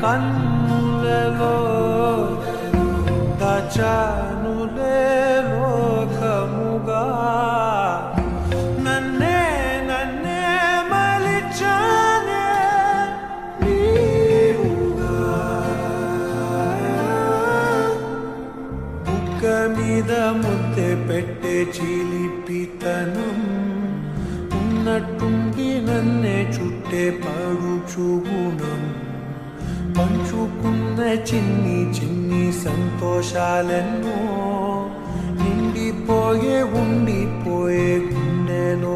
కన్నులలో దాచానులే లోకముగా నన్నే మలిచానే నీవుగా బుగ్గ మీద ముద్దె పెట్టే చిలిపితనం ఉన్నట్టుండి నన్నే చుట్టే పడుచు గుణం పంచుకున్న చిన్ని చిన్ని సంతోషాలెన్నో నిండిపోయే ఉండిపోయే గుండెలో